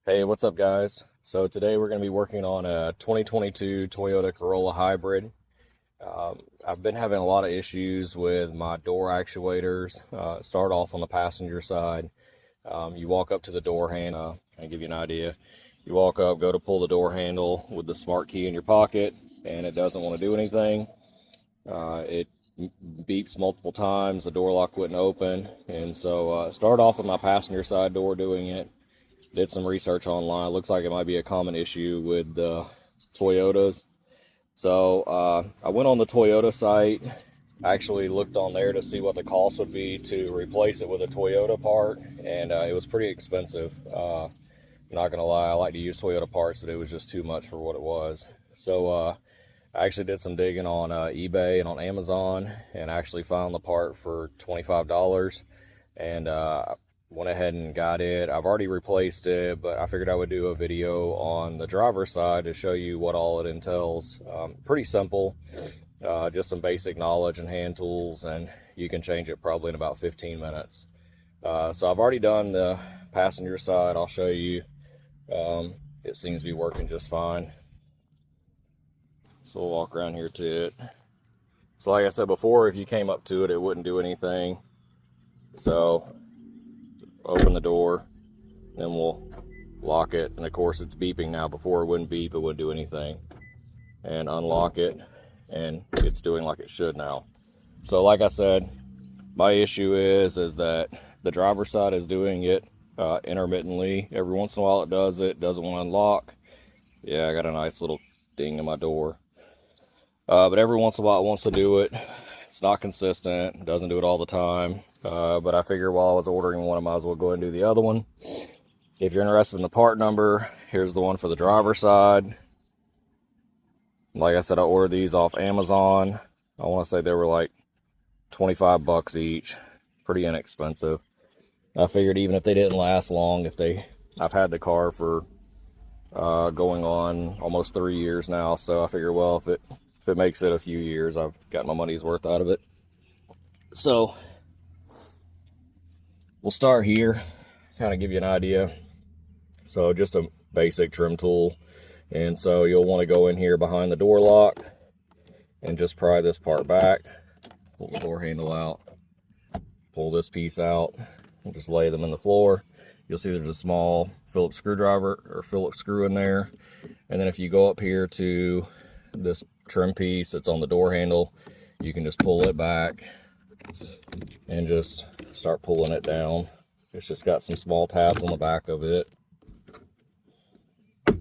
Hey, what's up, guys? So today we're going to be working on a 2022 Toyota Corolla Hybrid. I've been having a lot of issues with my door actuators. Start off on the passenger side. You walk up to the door handle. I'll give you an idea. You walk up, go to pull the door handle with the smart key in your pocket, and it doesn't want to do anything. It beeps multiple times. The door lock wouldn't open, and so start off with my passenger side door doing it. Did some research online. Looks like it might be a common issue with the Toyotas. So I went on the Toyota site, actually looked on there to see what the cost would be to replace it with a Toyota part, and it was pretty expensive. I'm not gonna lie, I like to use Toyota parts, but it was just too much for what it was. So I actually did some digging on eBay and on Amazon, and actually found the part for $25, and went ahead and got it. I've already replaced it, but I figured I would do a video on the driver's side to show you what all it entails. Pretty simple, just some basic knowledge and hand tools, and you can change it probably in about 15 minutes. So I've already done the passenger side. I'll show you. It seems to be working just fine. So we'll walk around here to it. So like I said before, if you came up to it, it wouldn't do anything. So open the door, then we'll lock it, and of course it's beeping now. Before it wouldn't beep, it wouldn't do anything. And unlock it, and it's doing like it should now. So like I said, my issue is that the driver's side is doing it intermittently. Every once in a while it does it, doesn't want to unlock. Yeah, I got a nice little ding in my door. But every once in a while it wants to do it. It's not consistent, doesn't do it all the time. But I figured while I was ordering one, I might as well go ahead and do the other one. If you're interested in the part number, here's the one for the driver's side. Like I said, I ordered these off Amazon. I want to say they were like 25 bucks each. Pretty inexpensive. I figured even if they didn't last long, I've had the car for going on almost 3 years now, so I figured, well, if it makes it a few years, I've got my money's worth out of it. So we'll start here, kind of give you an idea. So just a basic trim tool. And so you'll want to go in here behind the door lock and just pry this part back, pull the door handle out, pull this piece out, and just lay them in the floor. You'll see there's a small Phillips screwdriver or Phillips screw in there. And then if you go up here to this trim piece that's on the door handle, you can just pull it back and just start pulling it down. It's just got some small tabs on the back of it, and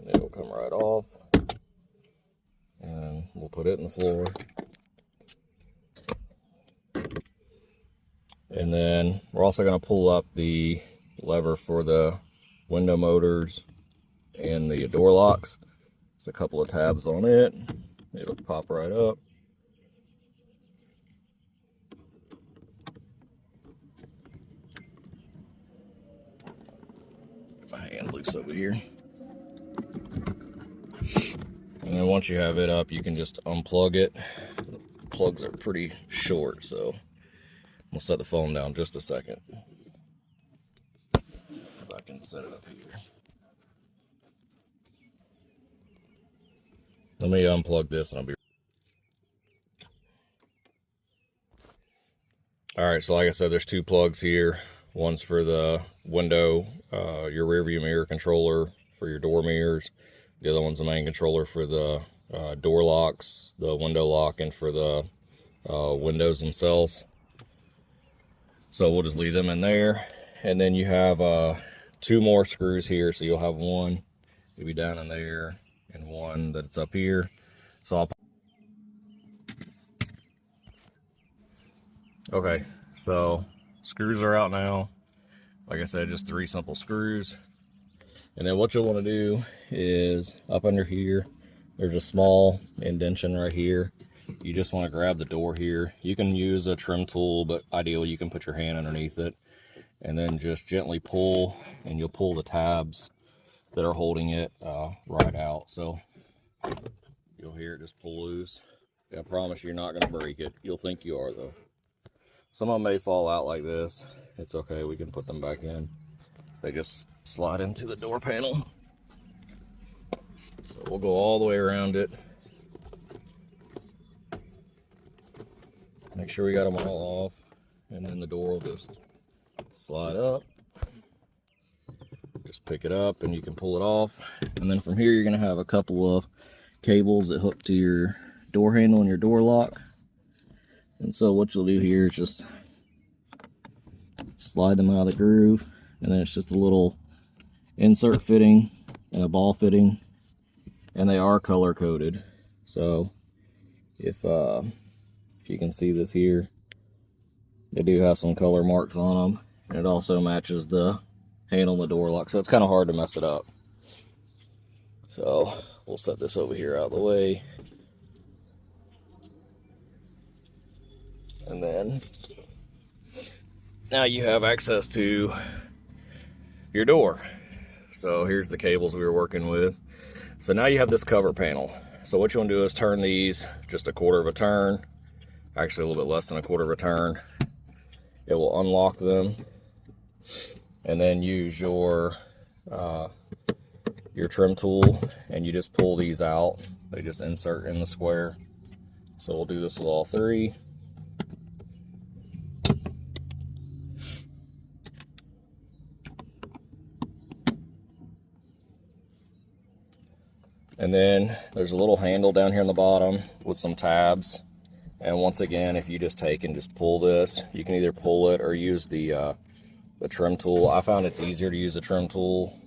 it'll come right off, and we'll put it in the floor. And then we're also going to pull up the lever for the window motors and the door locks. There's a couple of tabs on it. It'll pop right up. Get my hand loose over here. And then once you have it up, you can just unplug it. The plugs are pretty short, so we'll set the phone down just a second. If I can set it up here. Let me unplug this and I'll be. Alright, so like I said, there's two plugs here. One's for the window, your rear view mirror controller for your door mirrors. The other one's the main controller for the door locks, the window lock, and for the windows themselves. So we'll just leave them in there. And then you have two more screws here. So you'll have one maybe down in there and one that's up here. So okay, so screws are out now. Like I said, just 3 simple screws. And then what you'll want to do is up under here, there's a small indentation right here. You just want to grab the door here. You can use a trim tool, but ideally you can put your hand underneath it and then just gently pull, and you'll pull the tabs that are holding it right out. So you'll hear it just pull loose. I promise you're not going to break it. You'll think you are, though. Some of them may fall out like this. It's okay, we can put them back in. They just slide into the door panel. So we'll go all the way around it. Make sure we got them all off, and then the door will just slide up. Just pick it up and you can pull it off. And then from here you're going to have a couple of cables that hook to your door handle and your door lock. And so what you'll do here is just slide them out of the groove, and then it's just a little insert fitting and a ball fitting, and they are color coded. So if you can see this here, they do have some color marks on them, and it also matches the handle and the door lock, so it's kind of hard to mess it up. So we'll set this over here out of the way, and then now you have access to your door. So here's the cables we were working with. So now you have this cover panel. So what you want to do is turn these just a quarter of a turn, actually a little bit less than a quarter of a turn. It will unlock them, and then use your trim tool, and you just pull these out. They just insert in the square. So we'll do this with all three. And then there's a little handle down here on the bottom with some tabs. And once again, if you just take and just pull this, you can either pull it or use the trim tool. I found it's easier to use the trim tool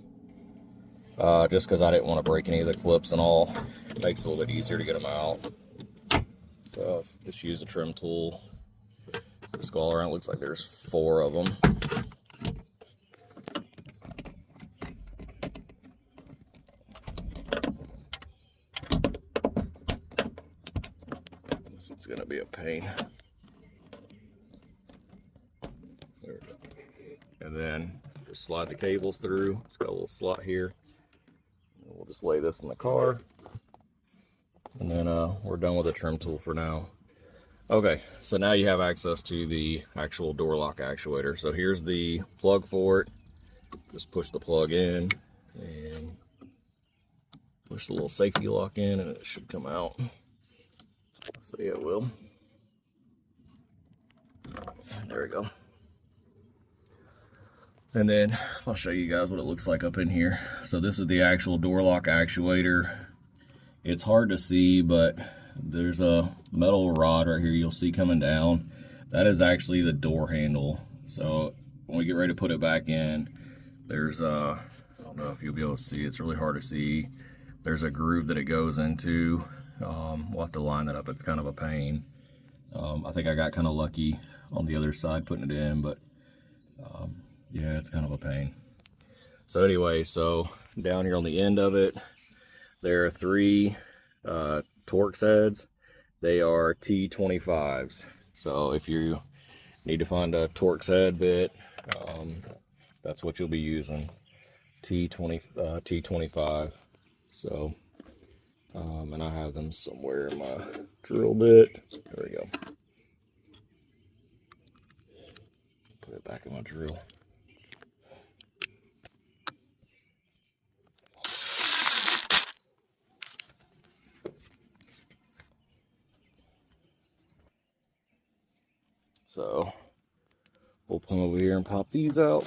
just because I didn't want to break any of the clips and all. It makes it a little bit easier to get them out. So just use the trim tool. Just go all around. It looks like there's 4 of them. This one's gonna be a pain. There we go. And then just slide the cables through. It's got a little slot here. And we'll just lay this in the car. And then we're done with the trim tool for now. Okay, so now you have access to the actual door lock actuator. So here's the plug for it. Just push the plug in and push the little safety lock in, and it should come out. So yeah, it will. There we go. And then I'll show you guys what it looks like up in here. So this is the actual door lock actuator. It's hard to see, but there's a metal rod right here you'll see coming down. That is actually the door handle. So when we get ready to put it back in, there's I don't know if you'll be able to see, it's really hard to see. There's a groove that it goes into. We'll have to line that up. It's kind of a pain. I think I got kind of lucky on the other side putting it in, but yeah, it's kind of a pain. So anyway, so down here on the end of it, there are 3 Torx heads. They are T25s. So if you need to find a Torx head bit, that's what you'll be using. T25. So and I have them somewhere in my drill bit. There we go. Put it back in my drill. So we'll come over here and pop these out.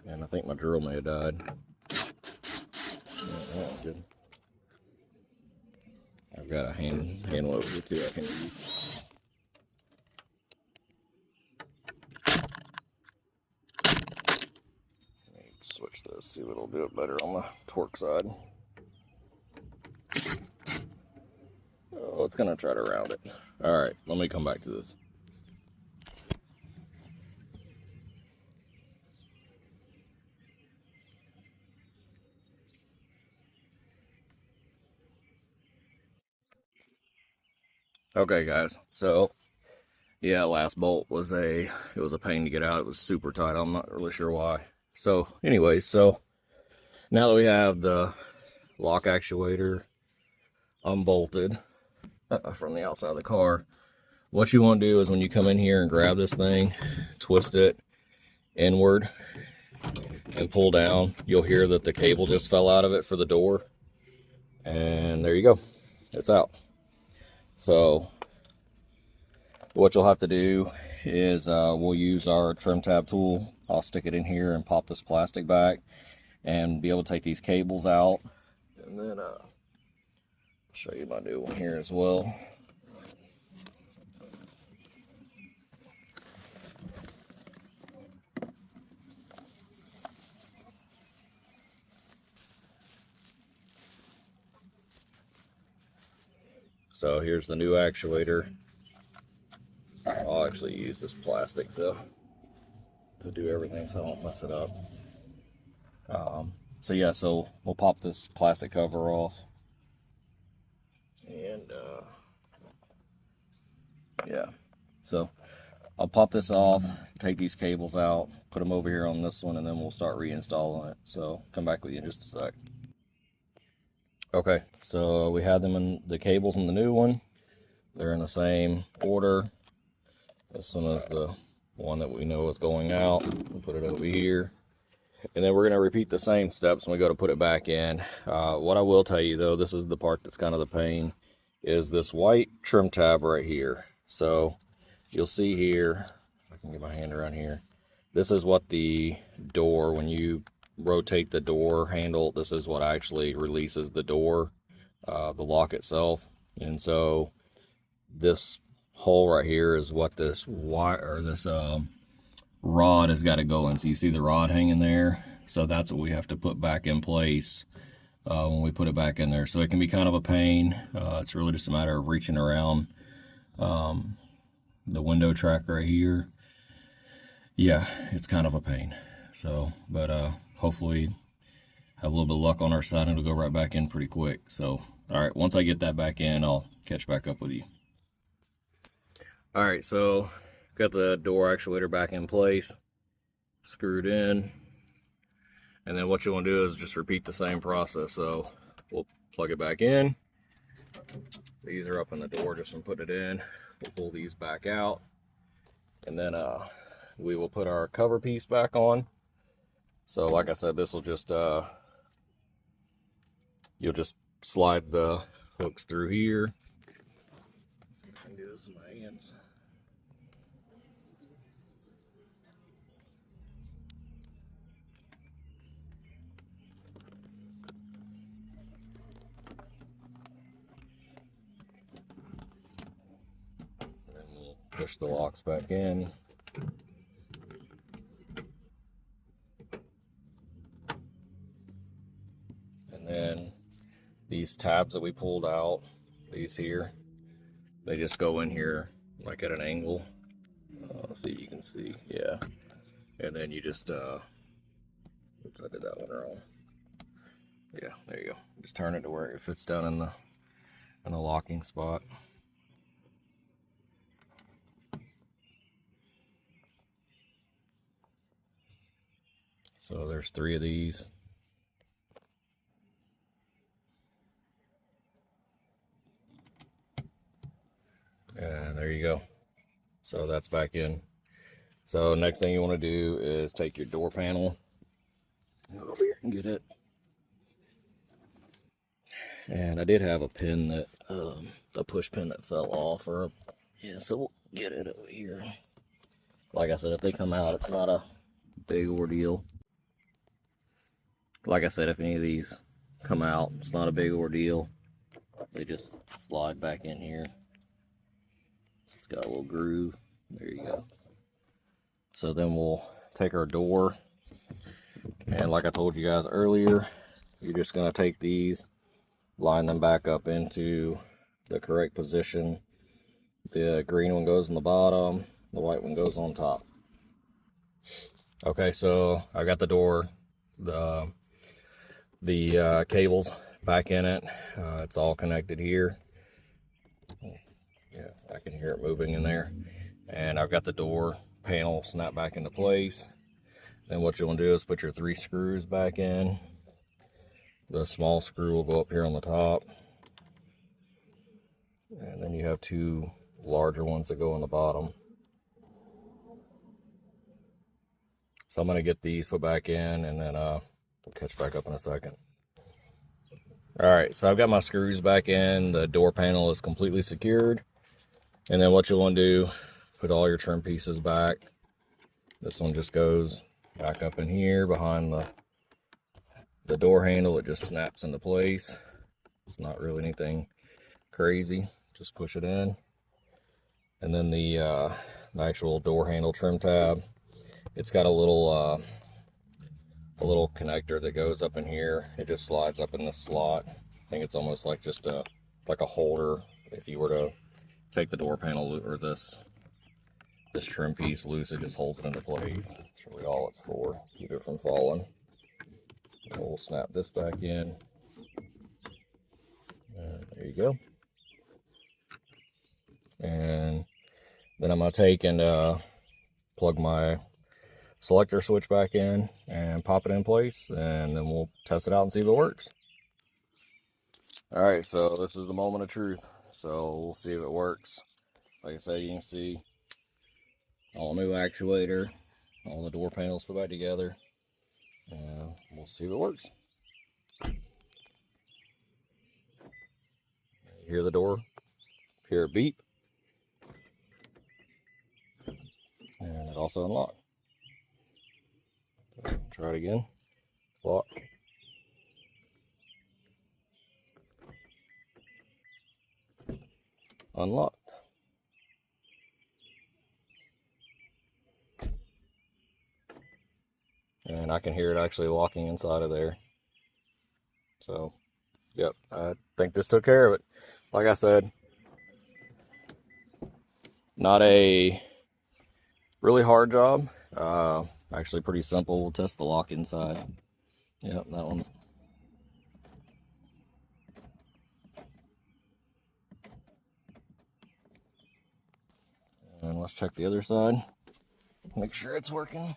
And I think my drill may have died. Yeah, that's good. I've got a hand loader too I can use. Switch this, see what will do it better on the torque side. Oh, it's gonna try to round it. All right, let me come back to this. Okay guys, so yeah, last bolt was it was a pain to get out. It was super tight. I'm not really sure why. So anyway, so now that we have the lock actuator unbolted from the outside of the car, what you want to do is when you come in here and grab this thing, twist it, inward and pull down, you'll hear that the cable just fell out of it for the door. And there you go, it's out. So what you'll have to do is we'll use our trim tab tool. I'll stick it in here and pop this plastic back and be able to take these cables out. And then I'll show you my new one here as well. So here's the new actuator. I'll actually use this plastic to do everything so I don't mess it up. So yeah, so we'll pop this plastic cover off. And yeah, so I'll pop this off, take these cables out, put them over here on this one, and then we'll start reinstalling it. So come back with you in just a sec. Okay, so we had them in the cables in the new one. They're in the same order. This one is the one that we know is going out. We'll put it over here. And then we're going to repeat the same steps when we go to put it back in. What I will tell you though, this is the part that's kind of the pain, is this white trim tab right here. So you'll see here, I can get my hand around here. This is what the door, when you rotate the door handle, this is what actually releases the door, the lock itself. And so this hole right here is what this wire, or this rod has got to go in. So you see the rod hanging there, so that's what we have to put back in place when we put it back in there. So it can be kind of a pain. It's really just a matter of reaching around the window track right here. Yeah, it's kind of a pain. So but hopefully have a little bit of luck on our side and it'll go right back in pretty quick. So all right, once I get that back in, I'll catch back up with you. All right, so got the door actuator back in place, screwed in, and then what you want to do is just repeat the same process. So we'll plug it back in. These are up in the door just from putting it in. We'll pull these back out, and then we will put our cover piece back on. So like I said, this will just you'll just slide the hooks through here. I can do this in my hands. And then we'll push the locks back in. And then these tabs that we pulled out, these here, they just go in here like at an angle. Let's see if you can see. Yeah. And then you just oops, I did that one wrong. Yeah, there you go. Just turn it to where it fits down in the locking spot. So there's 3 of these. And there you go. So that's back in. So next thing you want to do is take your door panel, go over here and get it. And I did have a pin that, a push pin that fell off, or yeah, so we'll get it over here. Like I said, if they come out, it's not a big ordeal. Like I said, if any of these come out, it's not a big ordeal. They just slide back in here. It's got a little groove. There you go. So then we'll take our door, and like I told you guys earlier, you're just going to take these, line them back up into the correct position. The green one goes in the bottom, the white one goes on top. Okay, so I got the door, the cables back in it. It's all connected here. Yeah, I can hear it moving in there. And I've got the door panel snap back into place. Then what you want to do is put your 3 screws back in. The small screw will go up here on the top, and then you have 2 larger ones that go on the bottom. So I'm going to get these put back in, and then we'll catch back up in a second. All right, so I've got my screws back in. The door panel is completely secured. And then what you'll want to do, put all your trim pieces back. This one just goes back up in here behind the door handle. It just snaps into place. It's not really anything crazy. Just push it in. And then the actual door handle trim tab, it's got a little connector that goes up in here. It just slides up in this slot. I think it's almost like just a holder. If you were to take the door panel or this trim piece loose, it just holds it into place. That's really all it's for. Keep it from falling. And we'll snap this back in. And there you go. And then I'm going to take and plug my selector switch back in and pop it in place, and then we'll test it out and see if it works. All right, so this is the moment of truth. So we'll see if it works. Like I said, you can see all new actuator, all the door panels put back together, and we'll see if it works. You hear the door, hear it beep, and it also unlocked. Try it again. Lock. Unlocked. And I can hear it actually locking inside of there. So, yep, I think this took care of it. Like I said, not a really hard job. Actually pretty simple. We'll test the lock inside. Yep, that one. And let's check the other side. Make sure it's working.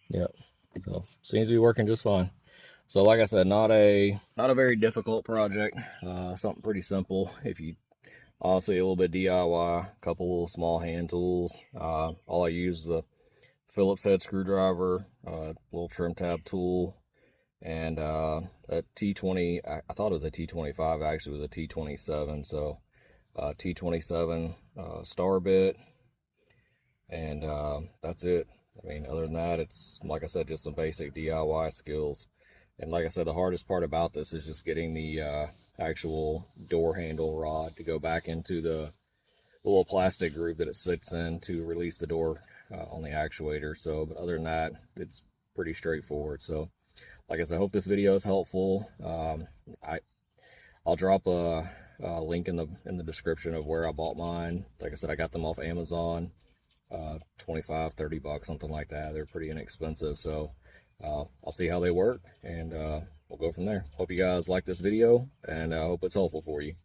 Yep. So seems to be working just fine. So like I said, not a very difficult project. Something pretty simple. If you honestly, a little bit DIY, a couple little small hand tools. All I use is the Phillips head screwdriver, little trim tab tool, and a T20. I thought it was a T25. Actually, it was a T27. So T27 star bit, and that's it. I mean, other than that, it's, like I said, just some basic DIY skills. And like I said, the hardest part about this is just getting the actual door handle rod to go back into the little plastic groove that it sits in to release the door on the actuator. So, but other than that, it's pretty straightforward. So, like I said, I hope this video is helpful. I'll drop a link in the description of where I bought mine. Like I said, I got them off Amazon. 25, 30 bucks, something like that. They're pretty inexpensive. So I'll see how they work, and we'll go from there. Hope you guys like this video, and I hope it's helpful for you.